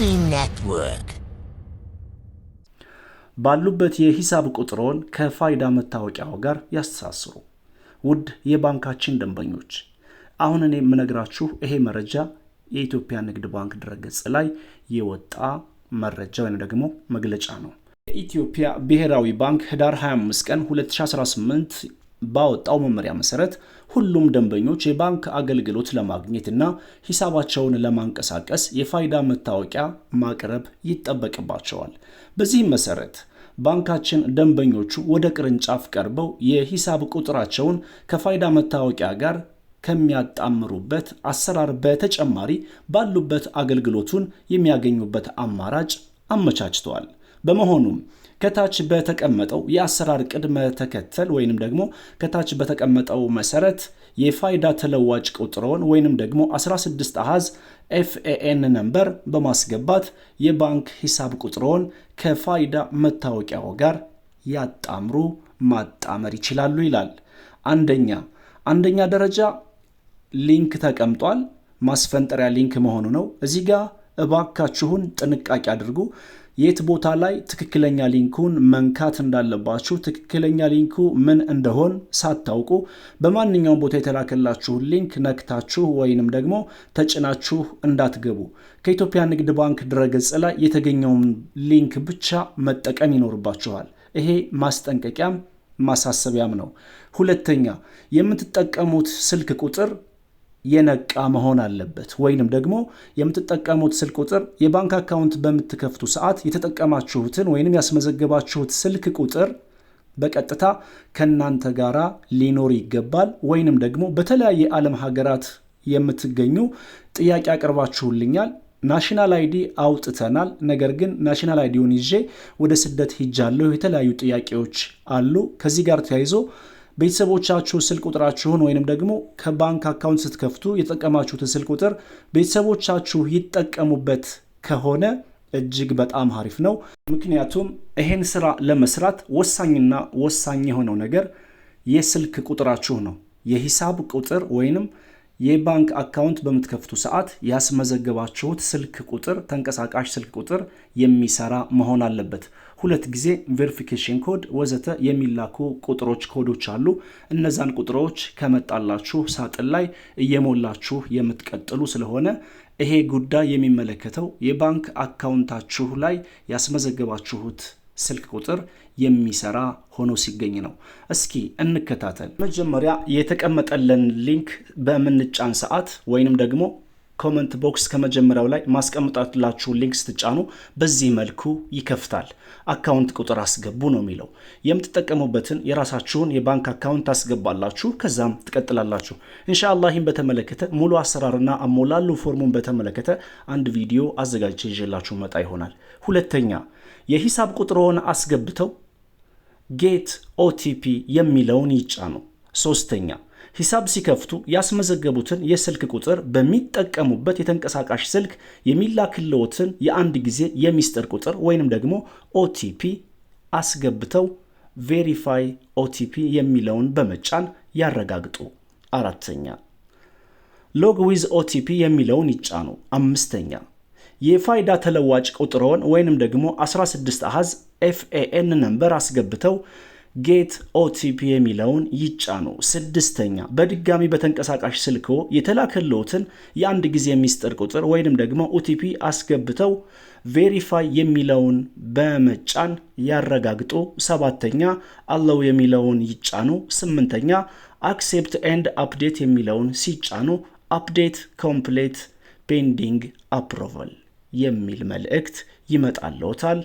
Muslim Network ባሉበት የሂሳብ ቁጥሮን ከፋይዳ መታወቂያው ጋር ያስተሳስሩ። ውድ የባንካችን ደንበኞች፣ አሁን እኔ የምነግራችሁ ይሄ መረጃ የኢትዮጵያ ንግድ ባንክ ድረገጽ ላይ የወጣ መረጃ ወይም ደግሞ መግለጫ ነው። የኢትዮጵያ ብሔራዊ ባንክ ህዳር 25 ቀን 2018 ባወጣው መመሪያ መሰረት ሁሉም ደንበኞች የባንክ አገልግሎት ለማግኘትና ሂሳባቸውን ለማንቀሳቀስ የፋይዳ መታወቂያ ማቅረብ ይጠበቅባቸዋል። በዚህ መሰረት ባንካችን ደንበኞቹ ወደ ቅርንጫፍ ቀርበው የሂሳብ ቁጥራቸውን ከፋይዳ መታወቂያ ጋር ከሚያጣምሩበት አሰራር በተጨማሪ ባሉበት አገልግሎቱን የሚያገኙበት አማራጭ አመቻችቷል። በመሆኑም ከታች በተቀመጠው የአሰራር ቅድመ ተከተል ወይንም ደግሞ ከታች በተቀመጠው መሰረት የፋይዳ ተለዋጭ ቁጥሮን ወይንም ደግሞ 16 አሃዝ FAN ነምበር በማስገባት የባንክ ሂሳብ ቁጥሮን ከፋይዳ መታወቂያው ጋር ያጣምሩ ማጣመር ይችላሉ ይላል። አንደኛ ደረጃ ሊንክ ተቀምጧል። ማስፈንጠሪያ ሊንክ መሆኑ ነው። እዚህ ጋር እባካችሁን ጥንቃቄ አድርጉ። የት ቦታ ላይ ትክክለኛ ሊንኩን መንካት እንዳለባችሁ፣ ትክክለኛ ሊንኩ ምን እንደሆን ሳታውቁ በማንኛውም ቦታ የተላከላችሁን ሊንክ ነክታችሁ ወይንም ደግሞ ተጭናችሁ እንዳትገቡ። ከኢትዮጵያ ንግድ ባንክ ድረገጽ ላይ የተገኘውን ሊንክ ብቻ መጠቀም ይኖርባችኋል። ይሄ ማስጠንቀቂያም ማሳሰቢያም ነው። ሁለተኛ፣ የምትጠቀሙት ስልክ ቁጥር የነቃ መሆን አለበት። ወይንም ደግሞ የምትጠቀሙት ስልክ ቁጥር የባንክ አካውንት በምትከፍቱ ሰዓት የተጠቀማችሁትን ወይንም ያስመዘገባችሁት ስልክ ቁጥር በቀጥታ ከናንተ ጋራ ሊኖር ይገባል። ወይንም ደግሞ በተለያየ ዓለም ሀገራት የምትገኙ ጥያቄ አቅርባችሁልኛል። ናሽናል አይዲ አውጥተናል፣ ነገር ግን ናሽናል አይዲውን ይዤ ወደ ስደት ሂጃለሁ፣ የተለያዩ ጥያቄዎች አሉ። ከዚህ ጋር ተያይዞ ቤተሰቦቻችሁ ስልክ ቁጥራችሁን ወይንም ደግሞ ከባንክ አካውንት ስትከፍቱ የተጠቀማችሁትን ስልክ ቁጥር ቤተሰቦቻችሁ ይጠቀሙበት ከሆነ እጅግ በጣም አሪፍ ነው። ምክንያቱም ይሄን ስራ ለመስራት ወሳኝና ወሳኝ የሆነው ነገር የስልክ ቁጥራችሁ ነው። የሂሳብ ቁጥር ወይንም የባንክ አካውንት በምትከፍቱ ሰዓት ያስመዘገባችሁት ስልክ ቁጥር፣ ተንቀሳቃሽ ስልክ ቁጥር የሚሰራ መሆን አለበት። 2 ጊዜ ቬሪፊኬሽን ኮድ ወዘተ የሚላኩ ቁጥሮች፣ ኮዶች አሉ። እነዛን ቁጥሮች ከመጣላችሁ ሳጥን ላይ እየሞላችሁ የምትቀጥሉ ስለሆነ ይሄ ጉዳይ የሚመለከተው የባንክ አካውንታችሁ ላይ ያስመዘገባችሁት ስልክ ቁጥር የሚሰራ ሆኖ ሲገኝ ነው። እስኪ እንከታተል። መጀመሪያ የተቀመጠልን ሊንክ በምንጫን ሰዓት ወይንም ደግሞ ኮመንት ቦክስ ከመጀመሪያው ላይ ማስቀምጣላችሁ ሊንክ ስትጫኑ በዚህ መልኩ ይከፍታል። አካውንት ቁጥር አስገቡ ነው የሚለው። የምትጠቀሙበትን የራሳችሁን የባንክ አካውንት ታስገባላችሁ። ከዛም ትቀጥላላችሁ። ኢንሻአላህ ይህን በተመለከተ ሙሉ አሰራርና አሞላሉ ፎርሙን በተመለከተ አንድ ቪዲዮ አዘጋጅቼ ይዤላችሁ መጣ ይሆናል። ሁለተኛ፣ የሂሳብ ቁጥሮን አስገብተው ጌት OTP የሚለውን ይጫኑ። ሶስተኛ፣ ሂሳብ ሲከፍቱ ያስመዘገቡትን የስልክ ቁጥር በሚጠቀሙበት የተንቀሳቃሽ ስልክ የሚላክልዎትን የአንድ ጊዜ የሚስጥር ቁጥር ወይንም ደግሞ OTP አስገብተው ቬሪፋይ OTP የሚለውን በመጫን ያረጋግጡ። አራተኛ፣ ሎግ ዊዝ OTP የሚለውን ይጫኑ። አምስተኛ፣ የፋይዳ ተለዋጭ ቁጥሮን ወይንም ደግሞ 16 አሃዝ FAN ነምበር አስገብተው ጌት OTP የሚለውን ይጫኑ። ስድስተኛ፣ በድጋሚ በተንቀሳቃሽ ስልኮ የተላከልዎትን የአንድ ጊዜ ሚስጥር ቁጥር ወይንም ደግሞ OTP አስገብተው ቬሪፋይ የሚለውን በመጫን ያረጋግጡ። ሰባተኛ፣ አለው የሚለውን ይጫኑ። ስምንተኛ፣ አክሴፕት ኤንድ አፕዴት የሚለውን ሲጫኑ አፕዴት ኮምፕሌት ፔንዲንግ አፕሮቫል የሚል መልእክት ይመጣልዎታል።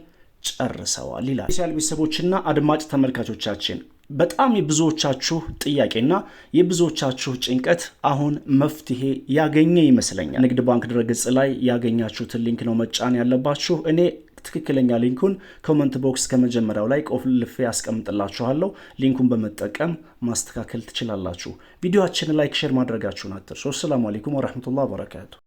ጨርሰዋል ይላል። ስፔሻል ቤተሰቦችና አድማጭ ተመልካቾቻችን፣ በጣም የብዙዎቻችሁ ጥያቄና የብዙዎቻችሁ ጭንቀት አሁን መፍትሄ ያገኘ ይመስለኛል። ንግድ ባንክ ድረገጽ ላይ ያገኛችሁትን ሊንክ ነው መጫን ያለባችሁ። እኔ ትክክለኛ ሊንኩን ኮመንት ቦክስ ከመጀመሪያው ላይ ቆልፌ ያስቀምጥላችኋለሁ። ሊንኩን በመጠቀም ማስተካከል ትችላላችሁ። ቪዲዮአችንን ላይክ፣ ሼር ማድረጋችሁን አትርሱ። ሰላም አለይኩም ወራህመቱላሂ ወበረካቱ።